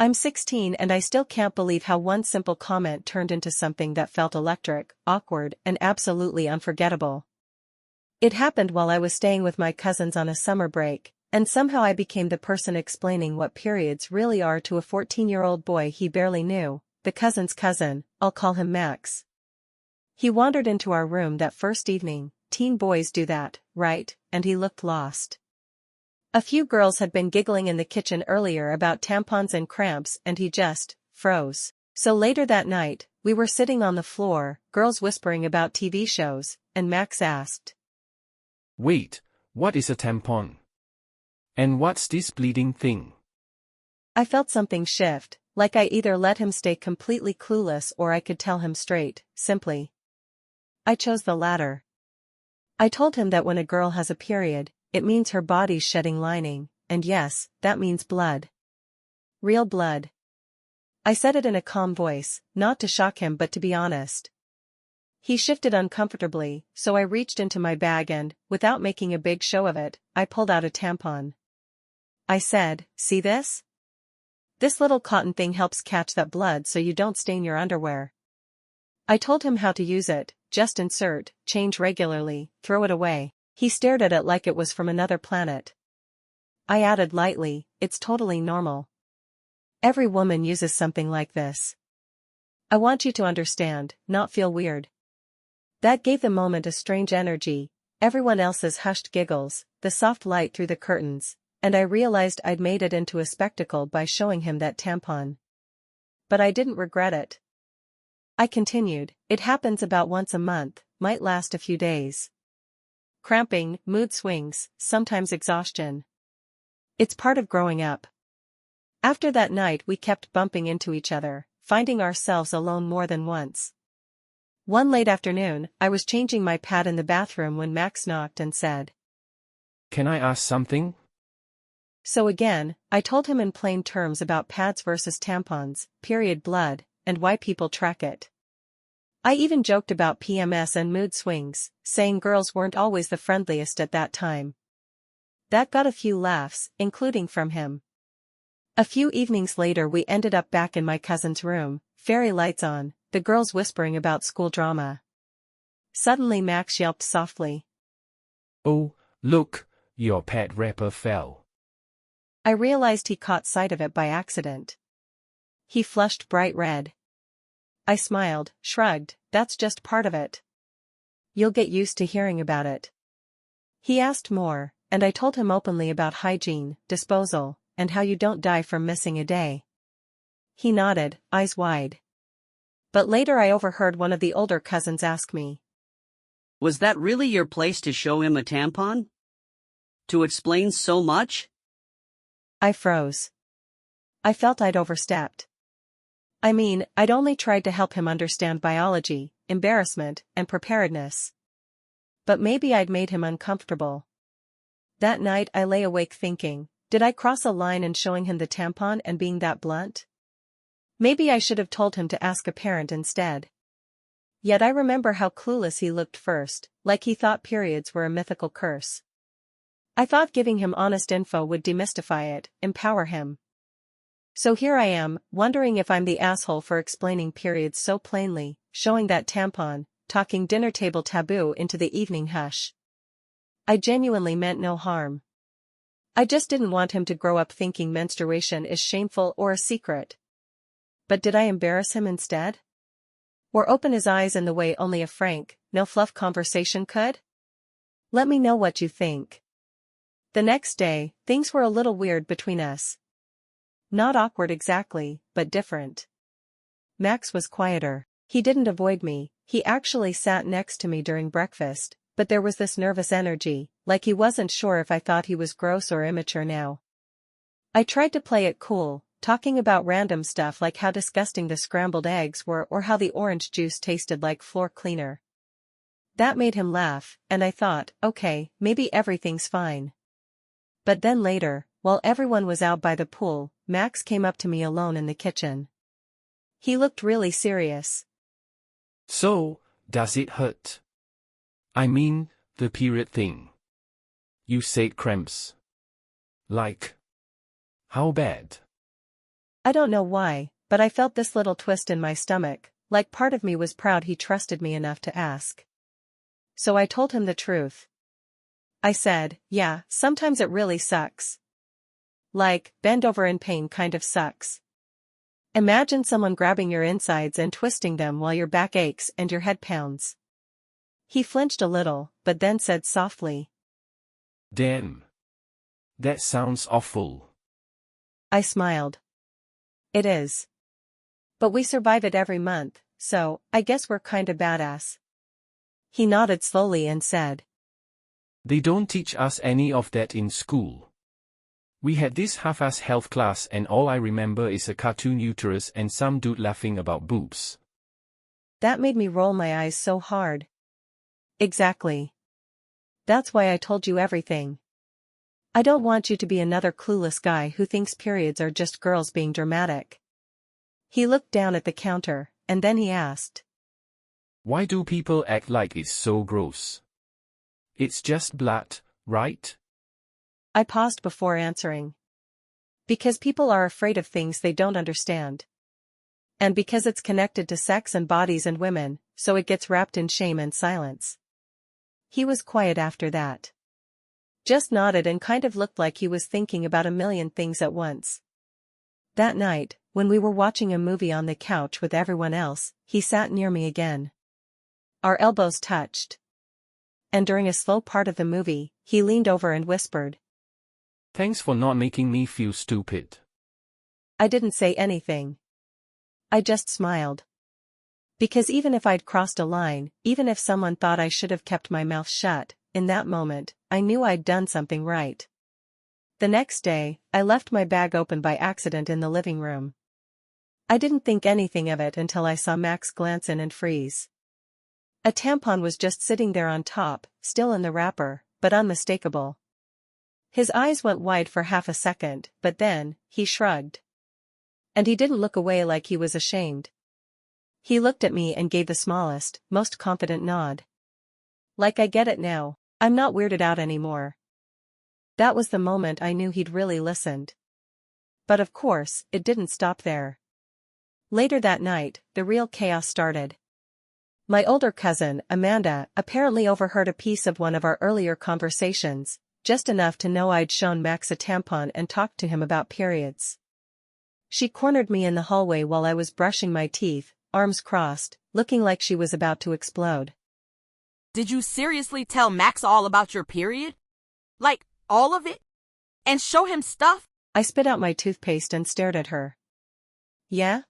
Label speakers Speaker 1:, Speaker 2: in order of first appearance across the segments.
Speaker 1: I'm 16 and I still can't believe how one simple comment turned into something that felt electric, awkward, and absolutely unforgettable. It happened while I was staying with my cousins on a summer break, and somehow I became the person explaining what periods really are to a 14-year-old boy he barely knew, the cousin's cousin. I'll call him Max. He wandered into our room that first evening. Teen boys do that, right? And he looked lost. A few girls had been giggling in the kitchen earlier about tampons and cramps, and he just froze. So later that night, we were sitting on the floor, girls whispering about TV shows, and Max asked,
Speaker 2: "Wait, what is a tampon? And what's this bleeding thing?"
Speaker 1: I felt something shift, like I either let him stay completely clueless or I could tell him straight, simply. I chose the latter. I told him that when a girl has a period, it means her body's shedding lining, and yes, that means blood. Real blood. I said it in a calm voice, not to shock him but to be honest. He shifted uncomfortably, so I reached into my bag and, without making a big show of it, I pulled out a tampon. I said, "See this? This little cotton thing helps catch that blood so you don't stain your underwear." I told him how to use it: just insert, change regularly, throw it away. He stared at it like it was from another planet. I added lightly, "It's totally normal. Every woman uses something like this. I want you to understand, not feel weird." That gave the moment a strange energy, everyone else's hushed giggles, the soft light through the curtains, and I realized I'd made it into a spectacle by showing him that tampon. But I didn't regret it. I continued, "It happens about once a month, might last a few days. Cramping, mood swings, sometimes exhaustion. It's part of growing up." After that night we kept bumping into each other, finding ourselves alone more than once. One late afternoon, I was changing my pad in the bathroom when Max knocked and said,
Speaker 2: "Can I ask something?"
Speaker 1: So again, I told him in plain terms about pads versus tampons, period blood, and why people track it. I even joked about PMS and mood swings, saying girls weren't always the friendliest at that time. That got a few laughs, including from him. A few evenings later we ended up back in my cousin's room, fairy lights on, the girls whispering about school drama. Suddenly Max yelped softly.
Speaker 2: "Oh, look, your pad wrapper fell."
Speaker 1: I realized he caught sight of it by accident. He flushed bright red. I smiled, shrugged, "That's just part of it. You'll get used to hearing about it." He asked more, and I told him openly about hygiene, disposal, and how you don't die from missing a day. He nodded, eyes wide. But later I overheard one of the older cousins ask me,
Speaker 3: "Was that really your place to show him a tampon? To explain so much?"
Speaker 1: I froze. I felt I'd overstepped. I mean, I'd only tried to help him understand biology, embarrassment, and preparedness. But maybe I'd made him uncomfortable. That night I lay awake thinking, did I cross a line in showing him the tampon and being that blunt? Maybe I should have told him to ask a parent instead. Yet I remember how clueless he looked first, like he thought periods were a mythical curse. I thought giving him honest info would demystify it, empower him. So here I am, wondering if I'm the asshole for explaining periods so plainly, showing that tampon, talking dinner table taboo into the evening hush. I genuinely meant no harm. I just didn't want him to grow up thinking menstruation is shameful or a secret. But did I embarrass him instead? Or open his eyes in the way only a frank, no-fluff conversation could? Let me know what you think. The next day, things were a little weird between us. Not awkward exactly, but different. Max was quieter. He didn't avoid me, he actually sat next to me during breakfast, but there was this nervous energy, like he wasn't sure if I thought he was gross or immature now. I tried to play it cool, talking about random stuff like how disgusting the scrambled eggs were or how the orange juice tasted like floor cleaner. That made him laugh, and I thought, okay, maybe everything's fine. But then later, while everyone was out by the pool, Max came up to me alone in the kitchen. He looked really serious.
Speaker 2: "So, does it hurt? I mean, the period thing. You said cramps. Like, how bad?"
Speaker 1: I don't know why, but I felt this little twist in my stomach, like part of me was proud he trusted me enough to ask. So I told him the truth. I said, yeah, sometimes it really sucks. Like, bend over in pain kind of sucks. Imagine someone grabbing your insides and twisting them while your back aches and your head pounds. He flinched a little, but then said softly,
Speaker 2: Damn. That sounds awful.
Speaker 1: I smiled. It is. But we survive it every month, so, I guess we're kinda badass. He nodded slowly and said,
Speaker 2: They don't teach us any of that in school. We had this half-ass health class and all I remember is a cartoon uterus and some dude laughing about boobs.
Speaker 1: That made me roll my eyes so hard. Exactly. That's why I told you everything. I don't want you to be another clueless guy who thinks periods are just girls being dramatic. He looked down at the counter, and then he asked,
Speaker 2: Why do people act like it's so gross? It's just blood, right?
Speaker 1: I paused before answering. Because people are afraid of things they don't understand. And because it's connected to sex and bodies and women, so it gets wrapped in shame and silence. He was quiet after that. Just nodded and kind of looked like he was thinking about a million things at once. That night, when we were watching a movie on the couch with everyone else, he sat near me again. Our elbows touched. And during a slow part of the movie, he leaned over and whispered,
Speaker 2: Thanks for not making me feel stupid.
Speaker 1: I didn't say anything. I just smiled. Because even if I'd crossed a line, even if someone thought I should have kept my mouth shut, in that moment, I knew I'd done something right. The next day, I left my bag open by accident in the living room. I didn't think anything of it until I saw Max glance in and freeze. A tampon was just sitting there on top, still in the wrapper, but unmistakable. His eyes went wide for half a second, but then, he shrugged. And he didn't look away like he was ashamed. He looked at me and gave the smallest, most confident nod. Like I get it now, I'm not weirded out anymore. That was the moment I knew he'd really listened. But of course, it didn't stop there. Later that night, the real chaos started. My older cousin, Amanda, apparently overheard a piece of one of our earlier conversations, just enough to know I'd shown Max a tampon and talked to him about periods. She cornered me in the hallway while I was brushing my teeth, arms crossed, looking like she was about to explode.
Speaker 4: Did you seriously tell Max all about your period? Like, all of it? And show him stuff?
Speaker 1: I spit out my toothpaste and stared at her. Yeah?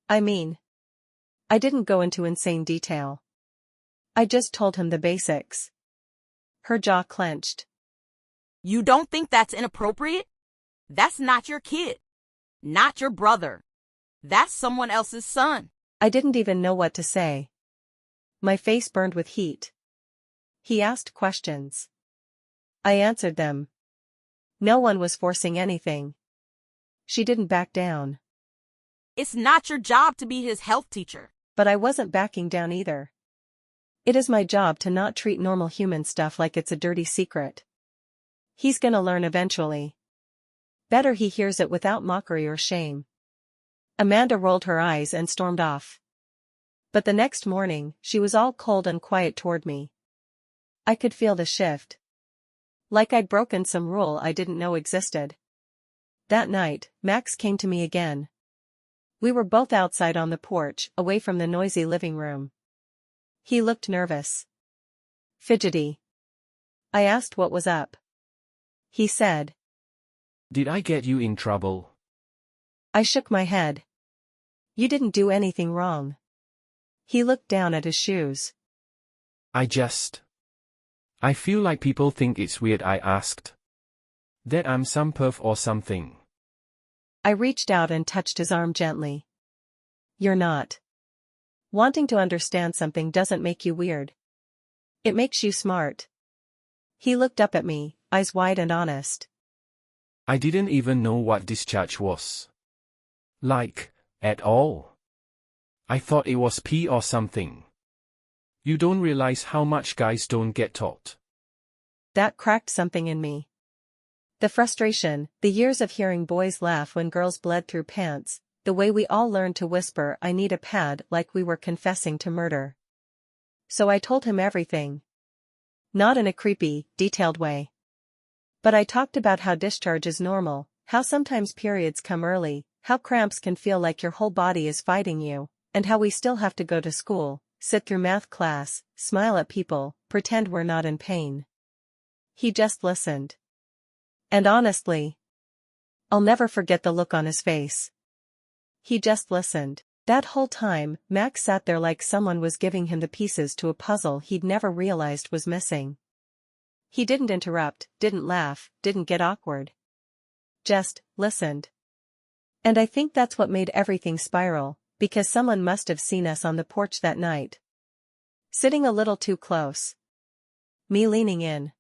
Speaker 1: I mean, I didn't go into insane detail. I just told him the basics. Her jaw clenched.
Speaker 4: You don't think that's inappropriate? That's not your kid. Not your brother. That's someone else's son.
Speaker 1: I didn't even know what to say. My face burned with heat. He asked questions. I answered them. No one was forcing anything. She didn't back down.
Speaker 4: It's not your job to be his health teacher.
Speaker 1: But I wasn't backing down either. It is my job to not treat normal human stuff like it's a dirty secret. He's gonna learn eventually. Better he hears it without mockery or shame. Amanda rolled her eyes and stormed off. But the next morning, she was all cold and quiet toward me. I could feel the shift. Like I'd broken some rule I didn't know existed. That night, Max came to me again. We were both outside on the porch, away from the noisy living room. He looked nervous. Fidgety. I asked what was up. He said,
Speaker 2: Did I get you in trouble?
Speaker 1: I shook my head. You didn't do anything wrong. He looked down at his shoes.
Speaker 2: I feel like people think it's weird I asked. That I'm some perv or something.
Speaker 1: I reached out and touched his arm gently. You're not. Wanting to understand something doesn't make you weird. It makes you smart. He looked up at me, eyes wide and honest.
Speaker 2: I didn't even know what discharge was. Like, at all. I thought it was pee or something. You don't realize how much guys don't get taught.
Speaker 1: That cracked something in me. The frustration, the years of hearing boys laugh when girls bled through pants, the way we all learned to whisper "I need a pad" like we were confessing to murder. So I told him everything. Not in a creepy, detailed way. But I talked about how discharge is normal, how sometimes periods come early, how cramps can feel like your whole body is fighting you, and how we still have to go to school, sit through math class, smile at people, pretend we're not in pain. He just listened. And honestly, I'll never forget the look on his face. He just listened. That whole time, Max sat there like someone was giving him the pieces to a puzzle he'd never realized was missing. He didn't interrupt, didn't laugh, didn't get awkward. Just listened. And I think that's what made everything spiral, because someone must have seen us on the porch that night. Sitting a little too close. Me leaning in.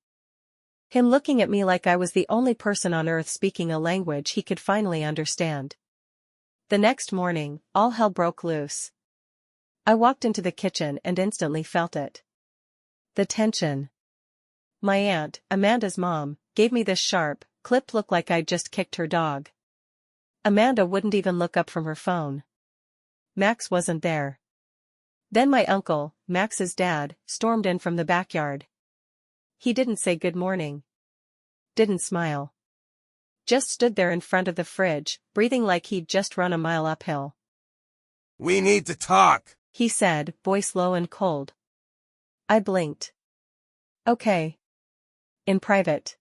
Speaker 1: Him looking at me like I was the only person on earth speaking a language he could finally understand. The next morning, all hell broke loose. I walked into the kitchen and instantly felt it. The tension. My aunt, Amanda's mom, gave me this sharp, clipped look like I'd just kicked her dog. Amanda wouldn't even look up from her phone. Max wasn't there. Then my uncle, Max's dad, stormed in from the backyard. He didn't say good morning. Didn't smile. Just stood there in front of the fridge, breathing like he'd just run a mile uphill.
Speaker 5: "We need to talk,"
Speaker 1: he said, voice low and cold. I blinked. Okay. In private.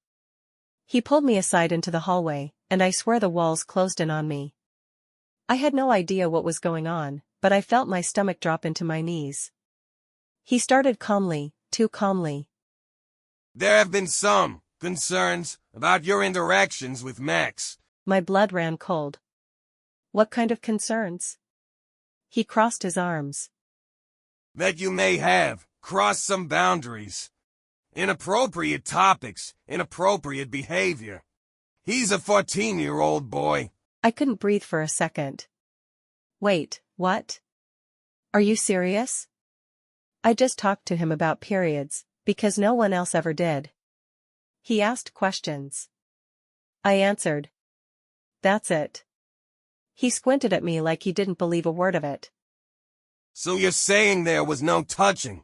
Speaker 1: He pulled me aside into the hallway, and I swear the walls closed in on me. I had no idea what was going on, but I felt my stomach drop into my knees. He started calmly, too calmly.
Speaker 5: "There have been some concerns about your interactions with Max."
Speaker 1: My blood ran cold. What kind of concerns? He crossed his arms.
Speaker 5: "That you may have crossed some boundaries. Inappropriate topics, inappropriate behavior. He's a 14-year-old boy."
Speaker 1: I couldn't breathe for a second. Wait, what? Are you serious? I just talked to him about periods, because no one else ever did. He asked questions. I answered. That's it. He squinted at me like he didn't believe a word of it.
Speaker 5: "So you're saying there was no touching?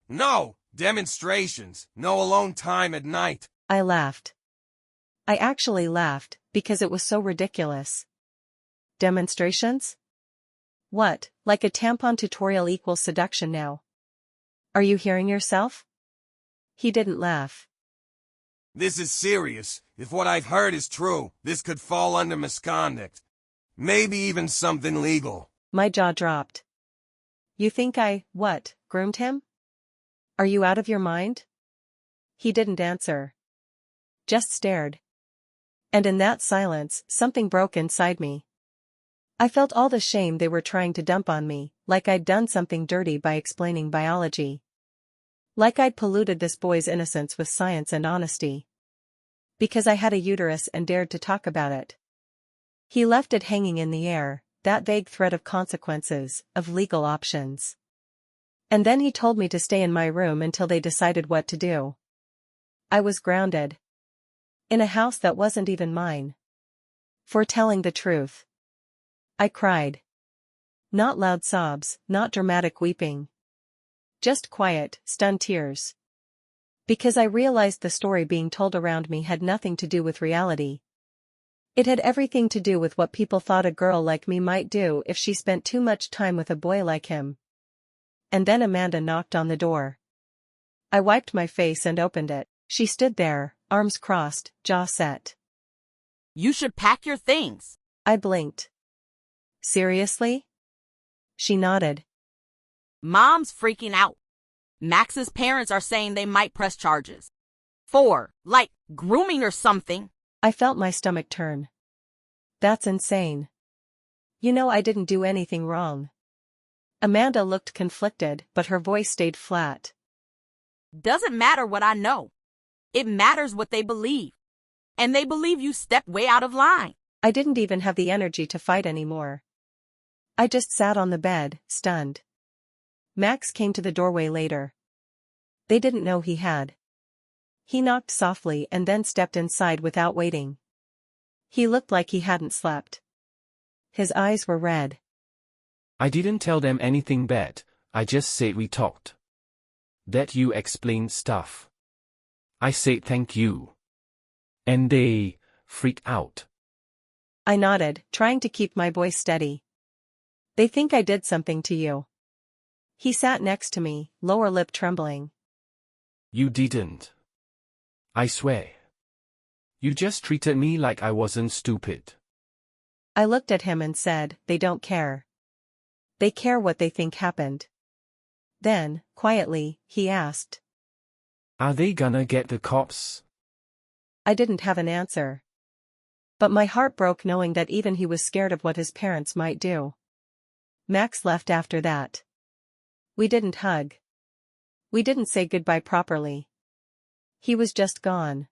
Speaker 5: No demonstrations, no alone time at night?"
Speaker 1: I laughed. I actually laughed, because it was so ridiculous. Demonstrations? What, like a tampon tutorial equals seduction now? Are you hearing yourself? He didn't laugh.
Speaker 5: "This is serious. If what I've heard is true, this could fall under misconduct. Maybe even something legal."
Speaker 1: My jaw dropped. You think I, what, groomed him? Are you out of your mind? He didn't answer. Just stared. And in that silence, something broke inside me. I felt all the shame they were trying to dump on me, like I'd done something dirty by explaining biology. Like I'd polluted this boy's innocence with science and honesty. Because I had a uterus and dared to talk about it. He left it hanging in the air, that vague thread of consequences, of legal options. And then he told me to stay in my room until they decided what to do. I was grounded. In a house that wasn't even mine. For telling the truth. I cried. Not loud sobs, not dramatic weeping. Just quiet, stunned tears. Because I realized the story being told around me had nothing to do with reality. It had everything to do with what people thought a girl like me might do if she spent too much time with a boy like him. And then Amanda knocked on the door. I wiped my face and opened it. She stood there, arms crossed, jaw set.
Speaker 4: You should pack your things.
Speaker 1: I blinked. Seriously? She nodded.
Speaker 4: Mom's freaking out. Max's parents are saying they might press charges. For, like, grooming or something.
Speaker 1: I felt my stomach turn. That's insane. You know I didn't do anything wrong. Amanda looked conflicted, but her voice stayed flat.
Speaker 4: Doesn't matter what I know. It matters what they believe. And they believe you stepped way out of line.
Speaker 1: I didn't even have the energy to fight anymore. I just sat on the bed, stunned. Max came to the doorway later. They didn't know he had. He knocked softly and then stepped inside without waiting. He looked like he hadn't slept. His eyes were red.
Speaker 2: I didn't tell them anything bad, I just said we talked. That you explained stuff. I said thank you. And they freaked out.
Speaker 1: I nodded, trying to keep my voice steady. They think I did something to you. He sat next to me, lower lip trembling.
Speaker 2: You didn't. I swear. You just treated me like I wasn't stupid.
Speaker 1: I looked at him and said, they don't care. They care what they think happened. Then, quietly, he asked.
Speaker 2: Are they gonna get the cops?
Speaker 1: I didn't have an answer. But my heart broke knowing that even he was scared of what his parents might do. Max left after that. We didn't hug. We didn't say goodbye properly. He was just gone.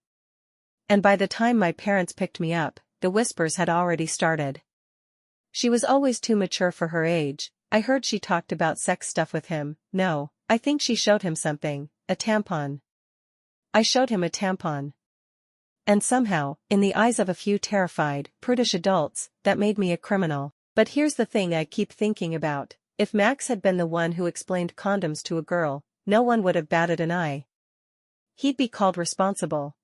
Speaker 1: And by the time my parents picked me up, the whispers had already started. She was always too mature for her age. I heard she talked about sex stuff with him. No, I think she showed him something, a tampon. I showed him a tampon. And somehow, in the eyes of a few terrified, prudish adults, that made me a criminal. But here's the thing I keep thinking about. If Max had been the one who explained condoms to a girl, no one would have batted an eye. He'd be called responsible.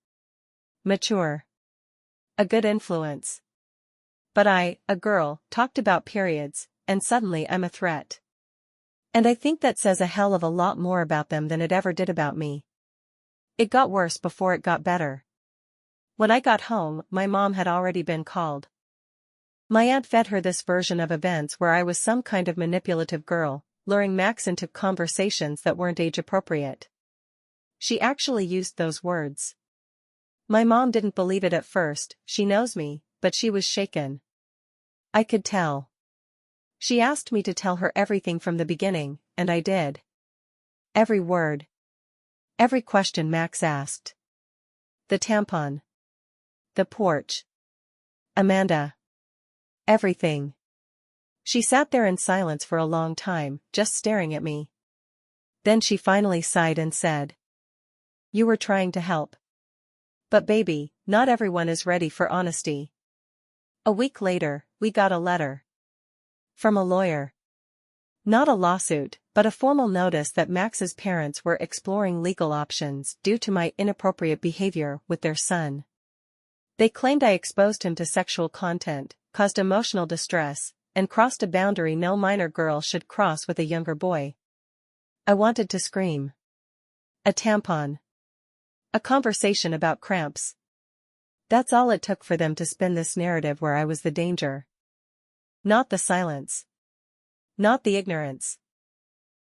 Speaker 1: Mature. A good influence. But I, a girl, talked about periods, and suddenly I'm a threat. And I think that says a hell of a lot more about them than it ever did about me. It got worse before it got better. When I got home, my mom had already been called. My aunt fed her this version of events where I was some kind of manipulative girl, luring Max into conversations that weren't age-appropriate. She actually used those words. My mom didn't believe it at first, she knows me, but she was shaken. I could tell. She asked me to tell her everything from the beginning, and I did. Every word. Every question Max asked. The tampon. The porch. Amanda. Everything. She sat there in silence for a long time, just staring at me. Then she finally sighed and said, "You were trying to help. But baby, not everyone is ready for honesty." A week later, we got a letter. From a lawyer. Not a lawsuit, but a formal notice that Max's parents were exploring legal options due to my inappropriate behavior with their son. They claimed I exposed him to sexual content, caused emotional distress, and crossed a boundary no minor girl should cross with a younger boy. I wanted to scream. A tampon. A conversation about cramps. That's all it took for them to spin this narrative where I was the danger. Not the silence. Not the ignorance.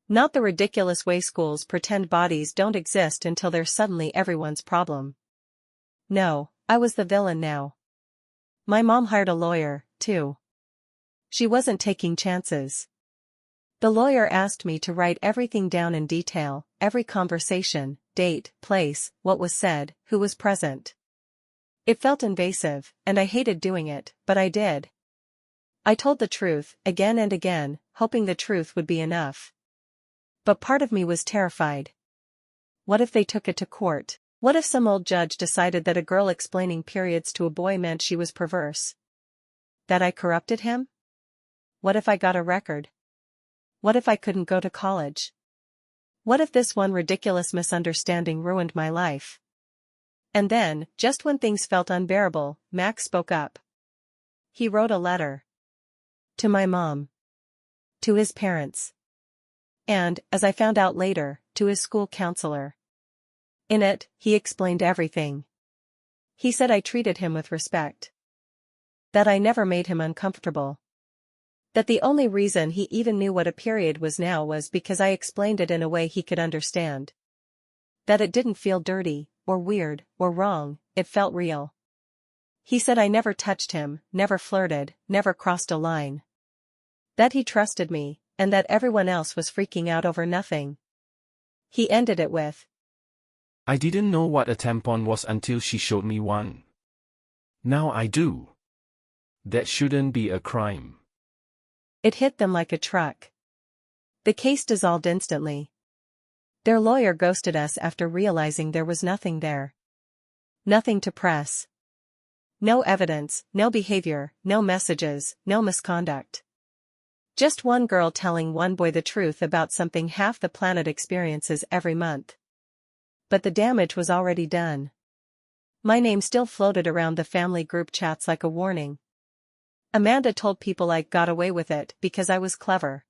Speaker 1: Not the ridiculous way schools pretend bodies don't exist until they're suddenly everyone's problem. No, I was the villain now. My mom hired a lawyer, too. She wasn't taking chances. The lawyer asked me to write everything down in detail, every conversation, date, place, what was said, who was present. It felt invasive, and I hated doing it, but I did. I told the truth, again and again, hoping the truth would be enough. But part of me was terrified. What if they took it to court? What if some old judge decided that a girl explaining periods to a boy meant she was perverse? That I corrupted him? What if I got a record? What if I couldn't go to college? What if this one ridiculous misunderstanding ruined my life? And then, just when things felt unbearable, Max spoke up. He wrote a letter. To my mom. To his parents. And, as I found out later, to his school counselor. In it, he explained everything. He said I treated him with respect. That I never made him uncomfortable. That the only reason he even knew what a period was now was because I explained it in a way he could understand. That it didn't feel dirty, or weird, or wrong, it felt real. He said I never touched him, never flirted, never crossed a line. That he trusted me, and that everyone else was freaking out over nothing. He ended it with,
Speaker 2: I didn't know what a tampon was until she showed me one. Now I do. That shouldn't be a crime.
Speaker 1: It hit them like a truck. The case dissolved instantly. Their lawyer ghosted us after realizing there was nothing there. Nothing to press. No evidence, no behavior, no messages, no misconduct. Just one girl telling one boy the truth about something half the planet experiences every month. But the damage was already done. My name still floated around the family group chats like a warning. Amanda told people I got away with it because I was clever.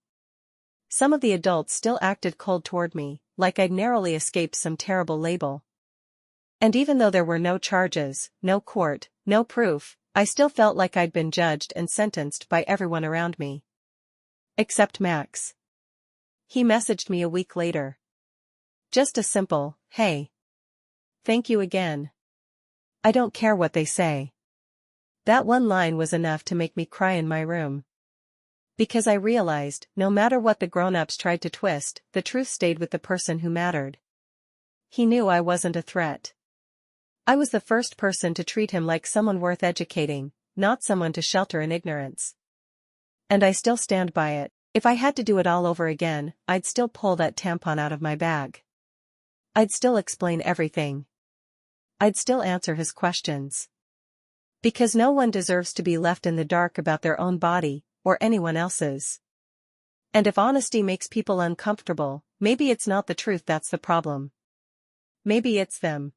Speaker 1: Some of the adults still acted cold toward me, like I'd narrowly escaped some terrible label. And even though there were no charges, no court, no proof, I still felt like I'd been judged and sentenced by everyone around me. Except Max. He messaged me a week later. Just a simple, hey. Thank you again. I don't care what they say. That one line was enough to make me cry in my room. Because I realized, no matter what the grown-ups tried to twist, the truth stayed with the person who mattered. He knew I wasn't a threat. I was the first person to treat him like someone worth educating, not someone to shelter in ignorance. And I still stand by it. If I had to do it all over again, I'd still pull that tampon out of my bag. I'd still explain everything. I'd still answer his questions. Because no one deserves to be left in the dark about their own body, or anyone else's. And if honesty makes people uncomfortable, maybe it's not the truth that's the problem. Maybe it's them.